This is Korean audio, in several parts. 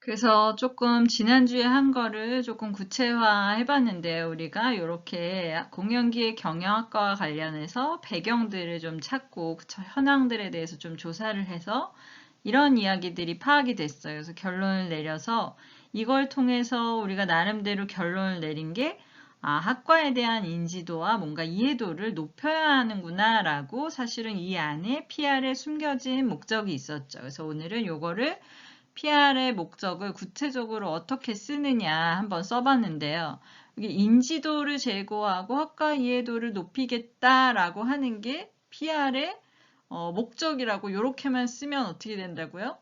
그래서 조금 지난주에 한 거를 조금 구체화 해봤는데요. 우리가 이렇게 공연기의 경영학과와 관련해서 배경들을 좀 찾고 현황들에 대해서 좀 조사를 해서 이런 이야기들이 파악이 됐어요. 그래서 결론을 내려서 이걸 통해서 우리가 나름대로 결론을 내린 게 학과에 대한 인지도와 뭔가 이해도를 높여야 하는구나 라고 사실은 이 안에 PR에 숨겨진 목적이 있었죠. 그래서 오늘은 요거를 PR의 목적을 구체적으로 어떻게 쓰느냐 한번 써봤는데요. 이게 인지도를 제고하고 학과 이해도를 높이겠다라고 하는 게 PR의 목적이라고 이렇게만 쓰면 어떻게 된다고요?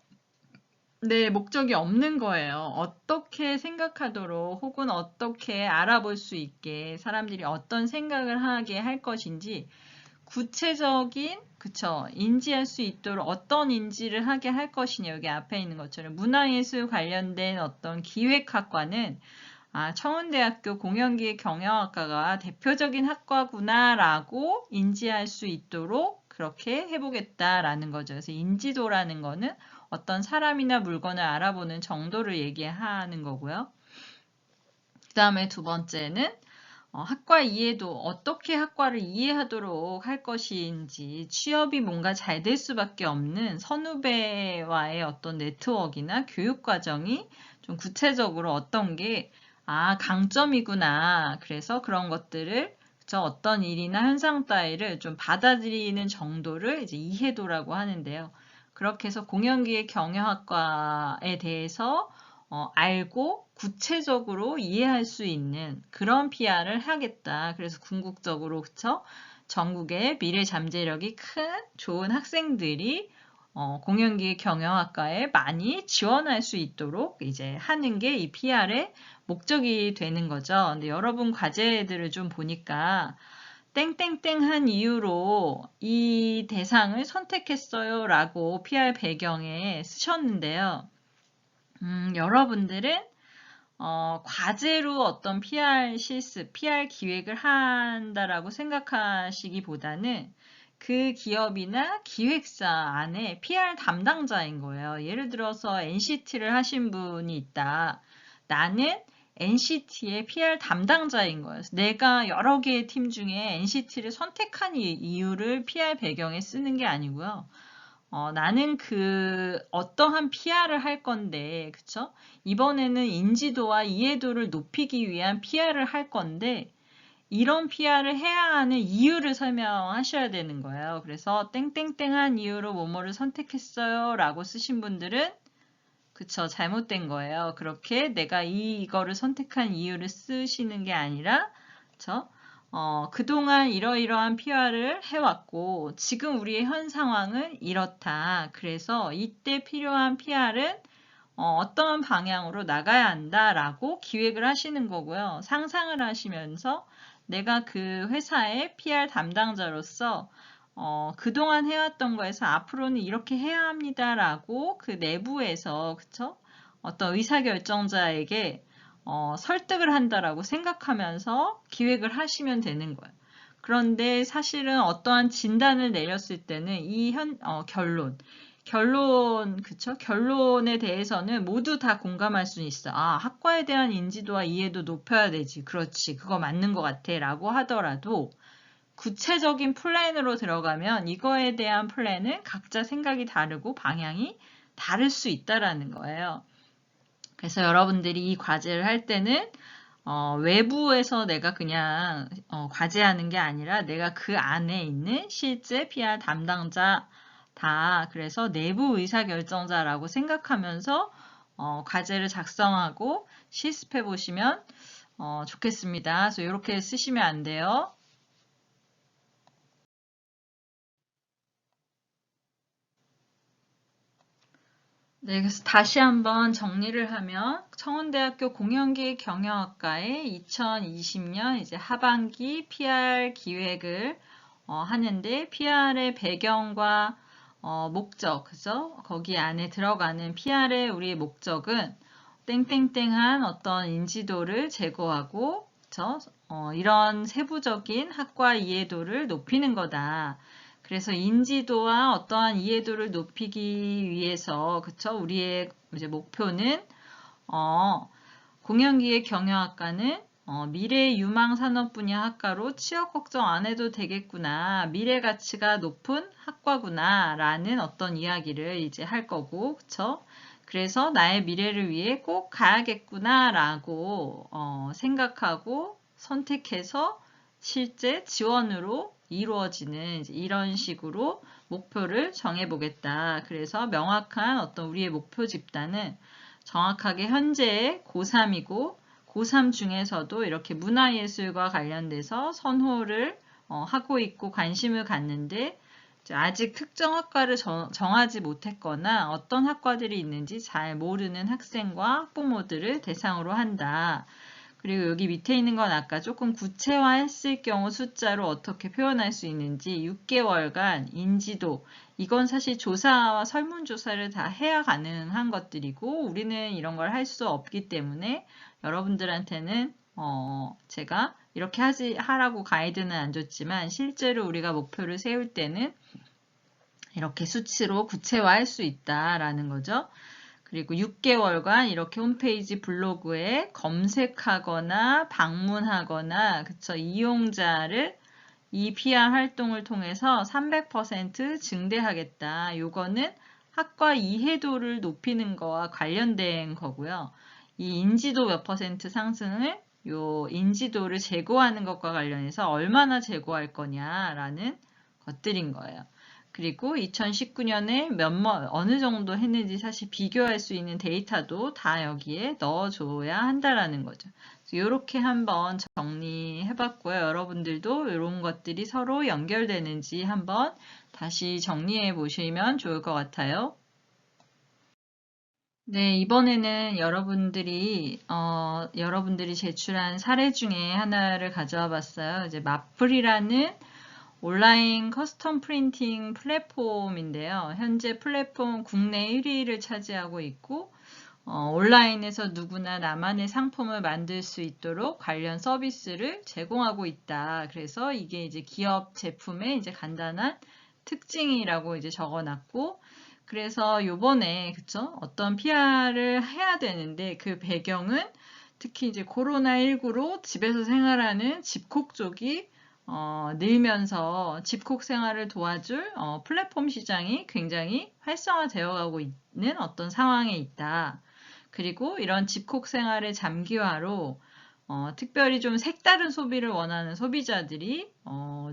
네, 목적이 없는 거예요. 어떻게 생각하도록 혹은 어떻게 알아볼 수 있게 사람들이 어떤 생각을 하게 할 것인지 구체적인, 그쵸, 인지할 수 있도록 어떤 인지를 하게 할 것이냐, 여기 앞에 있는 것처럼 문화예술 관련된 어떤 기획학과는 청운대학교 공연기획 경영학과가 대표적인 학과구나라고 인지할 수 있도록 그렇게 해보겠다라는 거죠. 그래서 인지도라는 거는 어떤 사람이나 물건을 알아보는 정도를 얘기하는 거고요. 그 다음에 두 번째는 학과 이해도, 어떻게 학과를 이해하도록 할 것인지, 취업이 뭔가 잘 될 수밖에 없는 선후배와의 어떤 네트워크나 교육 과정이 좀 구체적으로 어떤 게, 강점이구나. 그래서 그런 것들을, 어떤 일이나 현상 따위를 좀 받아들이는 정도를 이제 이해도라고 하는데요. 그렇게 해서 공연기획 경영학과에 대해서 알고 구체적으로 이해할 수 있는 그런 PR을 하겠다. 그래서 궁극적으로 그쵸? 전국의 미래 잠재력이 큰 좋은 학생들이 공연기획 경영학과에 많이 지원할 수 있도록 이제 하는 게 이 PR의 목적이 되는 거죠. 근데 여러분 과제들을 좀 보니까 땡땡땡한 이유로 이 대상을 선택했어요 라고 PR 배경에 쓰셨는데요. 여러분들은 과제로 어떤 PR 실습, PR 기획을 한다라고 생각하시기보다는 그 기업이나 기획사 안에 PR 담당자인 거예요. 예를 들어서 NCT를 하신 분이 있다. 나는 NCT의 PR 담당자인 거예요. 내가 여러 개의 팀 중에 NCT를 선택한 이유를 PR 배경에 쓰는 게 아니고요. 나는 어떠한 PR을 할 건데, 그쵸? 이번에는 인지도와 이해도를 높이기 위한 PR을 할 건데, 이런 PR을 해야 하는 이유를 설명하셔야 되는 거예요. 그래서 땡땡땡한 이유로 뭐뭐를 선택했어요 라고 쓰신 분들은 그쵸, 잘못된 거예요. 그렇게 내가 이거를 선택한 이유를 쓰시는 게 아니라, 그쵸? 그동안 이러이러한 PR을 해왔고, 지금 우리의 현 상황은 이렇다. 그래서 이때 필요한 PR은 어떠한 방향으로 나가야 한다라고 기획을 하시는 거고요. 상상을 하시면서 내가 그 회사의 PR 담당자로서 그동안 해왔던 거에서 앞으로는 이렇게 해야 합니다라고 그 내부에서 그쵸? 어떤 의사결정자에게 설득을 한다라고 생각하면서 기획을 하시면 되는 거예요. 그런데 사실은 어떠한 진단을 내렸을 때는 이 그쵸? 결론에 대해서는 모두 다 공감할 수 있어. 학과에 대한 인지도와 이해도 높여야 되지. 그렇지. 그거 맞는 것 같아. 라고 하더라도 구체적인 플랜으로 들어가면 이거에 대한 플랜은 각자 생각이 다르고 방향이 다를 수 있다라는 거예요. 그래서 여러분들이 이 과제를 할 때는 외부에서 내가 그냥 과제하는 게 아니라 내가 그 안에 있는 실제 PR 담당자 그래서 내부 의사결정자라고 생각하면서 과제를 작성하고 실습해 보시면 좋겠습니다. 그래서 이렇게 쓰시면 안 돼요. 네, 그래서 다시 한번 정리를 하면 청운대학교 공연기획 경영학과의 2020년 이제 하반기 PR 기획을 하는데 PR의 배경과 목적, 그죠? 거기 안에 들어가는 PR의 우리의 목적은 땡땡땡한 어떤 인지도를 제고하고, 그죠? 이런 세부적인 학과 이해도를 높이는 거다. 그래서 인지도와 어떠한 이해도를 높이기 위해서, 그쵸? 우리의 이제 목표는 공연기획 경영학과는 미래 유망 산업 분야 학과로 취업 걱정 안 해도 되겠구나. 미래 가치가 높은 학과구나. 라는 어떤 이야기를 이제 할 거고, 그쵸? 그래서 나의 미래를 위해 꼭 가야겠구나. 라고 생각하고 선택해서 실제 지원으로 이루어지는 이런 식으로 목표를 정해보겠다. 그래서 명확한 어떤 우리의 목표 집단은 정확하게 현재의 고3이고 고3 중에서도 이렇게 문화예술과 관련돼서 선호를 하고 있고 관심을 갖는데 아직 특정 학과를 정하지 못했거나 어떤 학과들이 있는지 잘 모르는 학생과 학부모들을 대상으로 한다. 그리고 여기 밑에 있는 건 아까 조금 구체화했을 경우 숫자로 어떻게 표현할 수 있는지 6개월간 인지도, 이건 사실 조사와 설문조사를 다 해야 가능한 것들이고 우리는 이런 걸 할 수 없기 때문에 여러분들한테는 제가 이렇게 하라고 가이드는 안 줬지만 실제로 우리가 목표를 세울 때는 이렇게 수치로 구체화할 수 있다라는 거죠. 그리고 6개월간 이렇게 홈페이지 블로그에 검색하거나 방문하거나 그쵸, 이용자를 이 PR 활동을 통해서 300% 증대하겠다. 요거는 학과 이해도를 높이는 거와 관련된 거고요. 이 인지도 몇 % 상승을 요 인지도를 제고하는 것과 관련해서 얼마나 제고할 거냐라는 것들인 거예요. 그리고 2019년에 어느 정도 했는지 사실 비교할 수 있는 데이터도 다 여기에 넣어줘야 한다라는 거죠. 이렇게 한번 정리해봤고요. 여러분들도 이런 것들이 서로 연결되는지 한번 다시 정리해 보시면 좋을 것 같아요. 네, 이번에는 여러분들이 제출한 사례 중에 하나를 가져와 봤어요. 이제 마플이라는 온라인 커스텀 프린팅 플랫폼인데요. 현재 플랫폼 국내 1위를 차지하고 있고 온라인에서 누구나 나만의 상품을 만들 수 있도록 관련 서비스를 제공하고 있다. 그래서 이게 이제 기업 제품의 이제 간단한 특징이라고 이제 적어놨고, 그래서 요번에 그쵸? 어떤 PR을 해야 되는데 그 배경은 특히 이제 코로나19로 집에서 생활하는 집콕족이 늘면서 집콕 생활을 도와줄 플랫폼 시장이 굉장히 활성화되어 가고 있는 어떤 상황에 있다. 그리고 이런 집콕 생활의 잠기화로 특별히 좀 색다른 소비를 원하는 소비자들이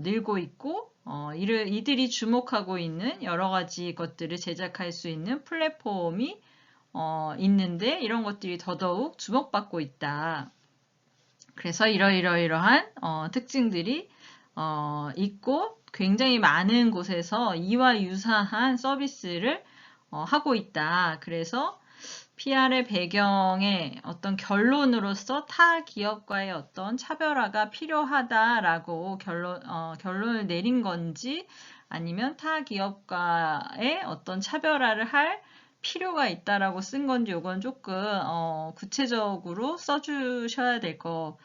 늘고 있고 이들이 주목하고 있는 여러 가지 것들을 제작할 수 있는 플랫폼이 있는데 이런 것들이 더더욱 주목받고 있다. 그래서 이러이러한 특징들이 있고 굉장히 많은 곳에서 이와 유사한 서비스를 하고 있다. 그래서 PR의 배경에 어떤 결론으로서 타 기업과의 어떤 차별화가 필요하다라고 결론을 내린 건지 아니면 타 기업과의 어떤 차별화를 할 필요가 있다라고 쓴 건지 이건 조금 구체적으로 써주셔야 될 것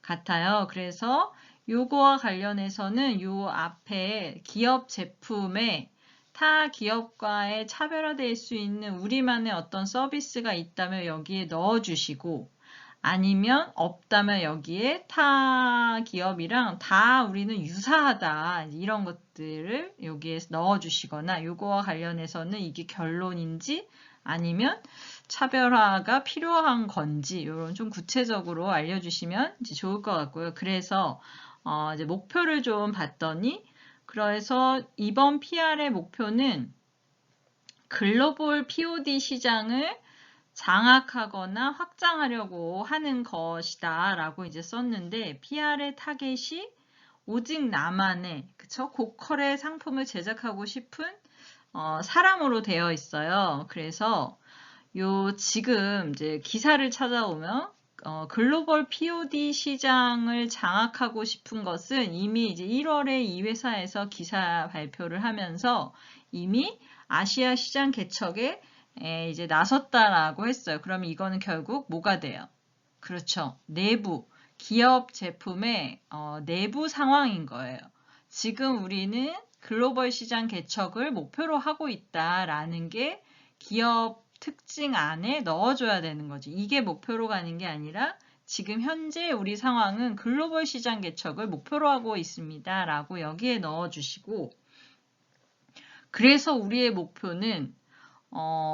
같아요. 그래서 요거와 관련해서는 요 앞에 기업 제품에 타 기업과의 차별화될 수 있는 우리만의 어떤 서비스가 있다면 여기에 넣어주시고 아니면 없다면 여기에 타 기업이랑 다 우리는 유사하다 이런 것들을 여기에 넣어주시거나 요거와 관련해서는 이게 결론인지 아니면 차별화가 필요한 건지 이런 좀 구체적으로 알려주시면 이제 좋을 것 같고요. 그래서 이제 목표를 좀 봤더니 그래서 이번 PR의 목표는 글로벌 POD 시장을 장악하거나 확장하려고 하는 것이다 라고 이제 썼는데 PR의 타겟이 오직 나만의 그쵸? 고퀄의 상품을 제작하고 싶은 사람으로 되어 있어요. 그래서 지금 이제 기사를 찾아오면 글로벌 POD 시장을 장악하고 싶은 것은 이미 이제 1월에 이 회사에서 기사 발표를 하면서 이미 아시아 시장 개척에 이제 나섰다라고 했어요. 그럼 이거는 결국 뭐가 돼요? 그렇죠. 내부, 기업 제품의 내부 상황인 거예요. 지금 우리는 글로벌 시장 개척을 목표로 하고 있다라는 게 기업 특징 안에 넣어줘야 되는 거지. 이게 목표로 가는 게 아니라 지금 현재 우리 상황은 글로벌 시장 개척을 목표로 하고 있습니다. 라고 여기에 넣어주시고, 그래서 우리의 목표는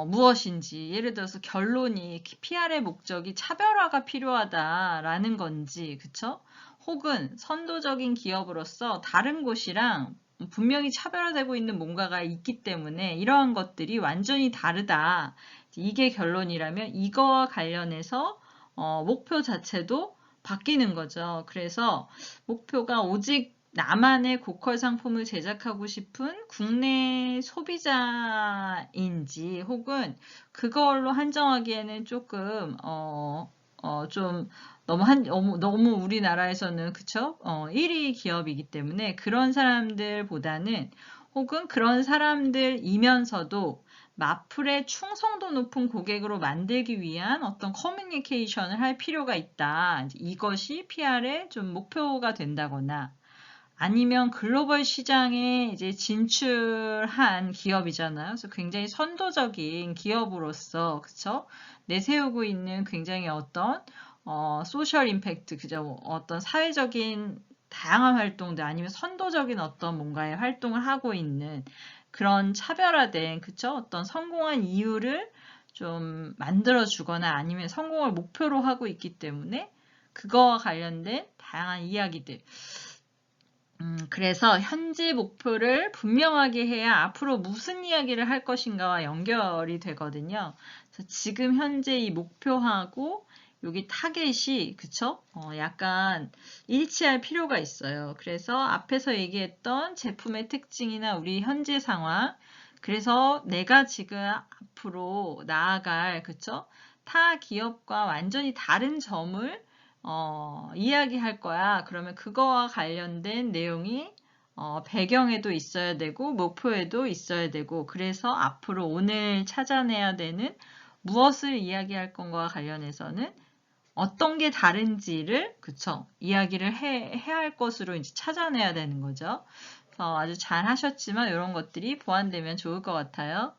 무엇인지, 예를 들어서 결론이 PR의 목적이 차별화가 필요하다라는 건지, 그쵸? 혹은 선도적인 기업으로서 다른 곳이랑 분명히 차별화되고 있는 뭔가가 있기 때문에 이러한 것들이 완전히 다르다. 이게 결론이라면 이거와 관련해서 목표 자체도 바뀌는 거죠. 그래서 목표가 오직 나만의 고퀄 상품을 제작하고 싶은 국내 소비자인지 혹은 그걸로 한정하기에는 조금 좀 너무 우리나라에서는 그쵸? 1위 기업이기 때문에 그런 사람들보다는 혹은 그런 사람들이면서도 마플의 충성도 높은 고객으로 만들기 위한 어떤 커뮤니케이션을 할 필요가 있다. 이것이 PR의 좀 목표가 된다거나 아니면 글로벌 시장에 이제 진출한 기업이잖아요. 그래서 굉장히 선도적인 기업으로서, 그쵸? 내세우고 있는 굉장히 어떤, 소셜 임팩트, 그죠? 어떤 사회적인 다양한 활동들 아니면 선도적인 어떤 뭔가의 활동을 하고 있는 그런 차별화된, 그쵸? 어떤 성공한 이유를 좀 만들어주거나 아니면 성공을 목표로 하고 있기 때문에 그거와 관련된 다양한 이야기들. 그래서 현재 목표를 분명하게 해야 앞으로 무슨 이야기를 할 것인가와 연결이 되거든요. 그래서 지금 현재 이 목표하고 여기 타겟이 그쵸? 약간 일치할 필요가 있어요. 그래서 앞에서 얘기했던 제품의 특징이나 우리 현재 상황, 그래서 내가 지금 앞으로 나아갈 그쵸? 타 기업과 완전히 다른 점을 이야기할 거야. 그러면 그거와 관련된 내용이 배경에도 있어야 되고 목표에도 있어야 되고 그래서 앞으로 오늘 찾아내야 되는 무엇을 이야기할 건가와 관련해서는 어떤 게 다른지를 그쵸 이야기를 해야 할 것으로 이제 찾아내야 되는 거죠. 그래서 아주 잘 하셨지만 이런 것들이 보완되면 좋을 것 같아요.